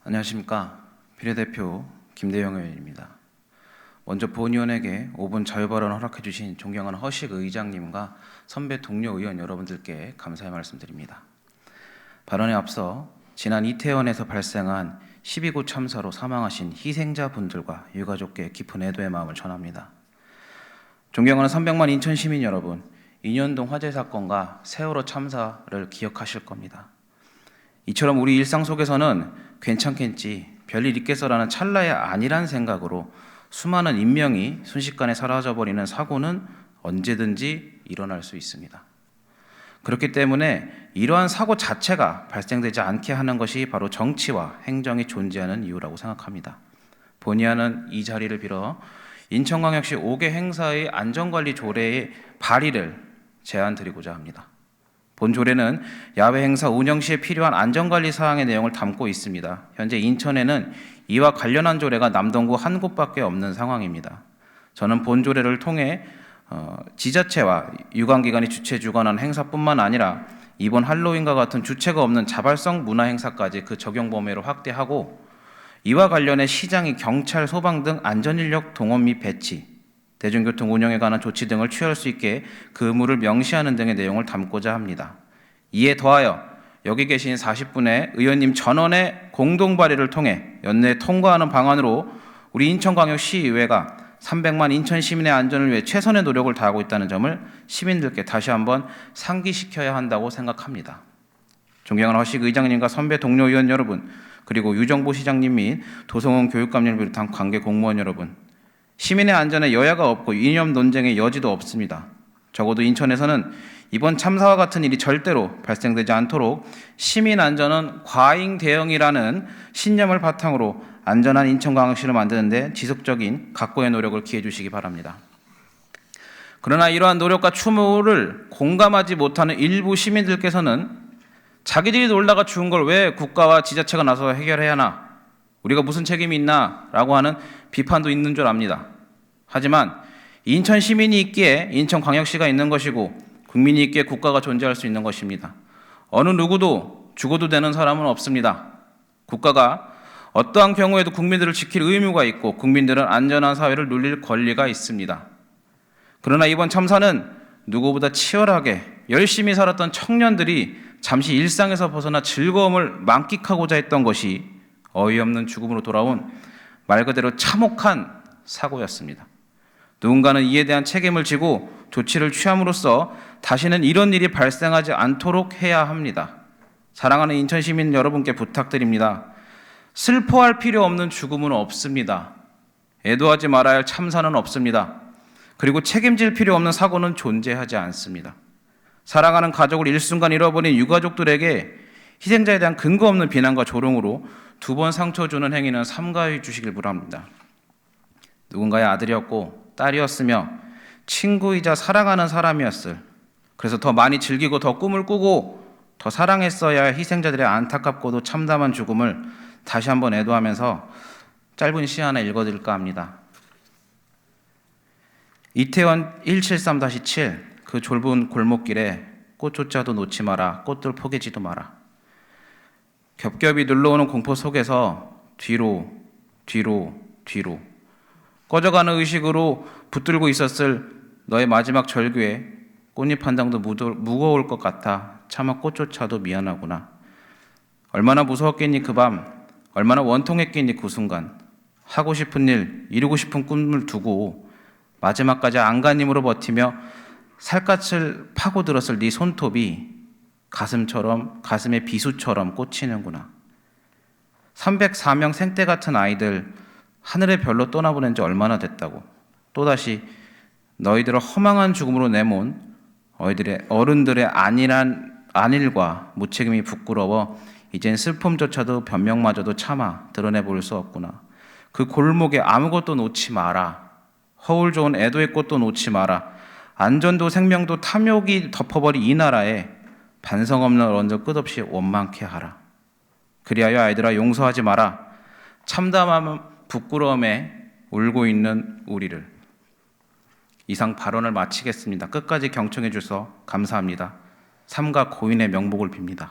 안녕하십니까. 비례대표 김대영 의원입니다. 먼저 본 의원에게 5분 자유발언 허락해 주신 존경하는 허식 의장님과 선배 동료 의원 여러분들께 감사의 말씀드립니다. 발언에 앞서 지난 이태원에서 발생한 12구 참사로 사망하신 희생자분들과 유가족께 깊은 애도의 마음을 전합니다. 존경하는 300만 인천 시민 여러분, 인현동 화재 사건과 세월호 참사를 기억하실 겁니다. 이처럼 우리 일상 속에서는 괜찮겠지, 별일 있겠어라는 찰나의 아니란 생각으로 수많은 인명이 순식간에 사라져버리는 사고는 언제든지 일어날 수 있습니다. 그렇기 때문에 이러한 사고 자체가 발생되지 않게 하는 것이 바로 정치와 행정이 존재하는 이유라고 생각합니다. 본의 아닌 이 자리를 빌어 인천광역시 5개 행사의 안전관리 조례의 발의를 제안드리고자 합니다. 본 조례는 야외 행사 운영 시에 필요한 안전관리 사항의 내용을 담고 있습니다. 현재 인천에는 이와 관련한 조례가 남동구 한 곳밖에 없는 상황입니다. 저는 본 조례를 통해 지자체와 유관기관이 주최 주관하는 행사뿐만 아니라 이번 할로윈과 같은 주체가 없는 자발성 문화 행사까지 그 적용 범위를 확대하고 이와 관련해 시장이 경찰, 소방 등 안전인력 동원 및 배치, 대중교통 운영에 관한 조치 등을 취할 수 있게 그 의무를 명시하는 등의 내용을 담고자 합니다. 이에 더하여 여기 계신 40분의 의원님 전원의 공동 발의를 통해 연내 통과하는 방안으로 우리 인천광역시의회가 300만 인천 시민의 안전을 위해 최선의 노력을 다하고 있다는 점을 시민들께 다시 한번 상기시켜야 한다고 생각합니다. 존경하는 허식 의장님과 선배 동료 의원 여러분, 그리고 유정보 시장님 및 도성원 교육감님을 비롯한 관계 공무원 여러분, 시민의 안전에 여야가 없고 이념 논쟁의 여지도 없습니다. 적어도 인천에서는 이번 참사와 같은 일이 절대로 발생되지 않도록 시민 안전은 과잉 대응이라는 신념을 바탕으로 안전한 인천광역시를 만드는 데 지속적인 각고의 노력을 기해 주시기 바랍니다. 그러나 이러한 노력과 추모를 공감하지 못하는 일부 시민들께서는 자기들이 놀다가 죽은 걸 왜 국가와 지자체가 나서 해결해야 하나? 우리가 무슨 책임이 있나? 라고 하는 비판도 있는 줄 압니다. 하지만 인천 시민이 있기에 인천광역시가 있는 것이고 국민이 있기에 국가가 존재할 수 있는 것입니다. 어느 누구도 죽어도 되는 사람은 없습니다. 국가가 어떠한 경우에도 국민들을 지킬 의무가 있고 국민들은 안전한 사회를 누릴 권리가 있습니다. 그러나 이번 참사는 누구보다 치열하게 열심히 살았던 청년들이 잠시 일상에서 벗어나 즐거움을 만끽하고자 했던 것이 어이없는 죽음으로 돌아온 말 그대로 참혹한 사고였습니다. 누군가는 이에 대한 책임을 지고 조치를 취함으로써 다시는 이런 일이 발생하지 않도록 해야 합니다. 사랑하는 인천 시민 여러분께 부탁드립니다. 슬퍼할 필요 없는 죽음은 없습니다. 애도하지 말아야 할 참사는 없습니다. 그리고 책임질 필요 없는 사고는 존재하지 않습니다. 사랑하는 가족을 일순간 잃어버린 유가족들에게 희생자에 대한 근거 없는 비난과 조롱으로 두 번 상처 주는 행위는 삼가해 주시길 바랍니다. 누군가의 아들이었고 딸이었으며 친구이자 사랑하는 사람이었을, 그래서 더 많이 즐기고 더 꿈을 꾸고 더 사랑했어야 할 희생자들의 안타깝고도 참담한 죽음을 다시 한번 애도하면서 짧은 시 하나 읽어드릴까 합니다. 이태원 173-7 그 좁은 골목길에 꽃조차도 놓지 마라, 꽃들 포개지도 마라. 겹겹이 눌러오는 공포 속에서 뒤로 꺼져가는 의식으로 붙들고 있었을 너의 마지막 절규에 꽃잎 한 장도 무거울 것 같아 차마 꽃조차도 미안하구나. 얼마나 무서웠겠니 그 밤, 얼마나 원통했겠니 그 순간. 하고 싶은 일, 이루고 싶은 꿈을 두고 마지막까지 안간힘으로 버티며 살갗을 파고들었을 네 손톱이 가슴의 비수처럼 꽂히는구나. 304명 생떼 같은 아이들 하늘의 별로 떠나보낸 지 얼마나 됐다고. 또다시 너희들을 허망한 죽음으로 내몬 어른들의 안일과 무책임이 부끄러워 이젠 슬픔조차도 변명마저도 참아 드러내볼 수 없구나. 그 골목에 아무것도 놓지 마라. 허울 좋은 애도의 꽃도 놓지 마라. 안전도 생명도 탐욕이 덮어버린 이 나라에 반성 없는 어른들 끝없이 원망케 하라. 그리하여 아이들아 용서하지 마라. 참담함 부끄러움에 울고 있는 우리를. 이상 발언을 마치겠습니다. 끝까지 경청해 주셔서 감사합니다. 삼가 고인의 명복을 빕니다.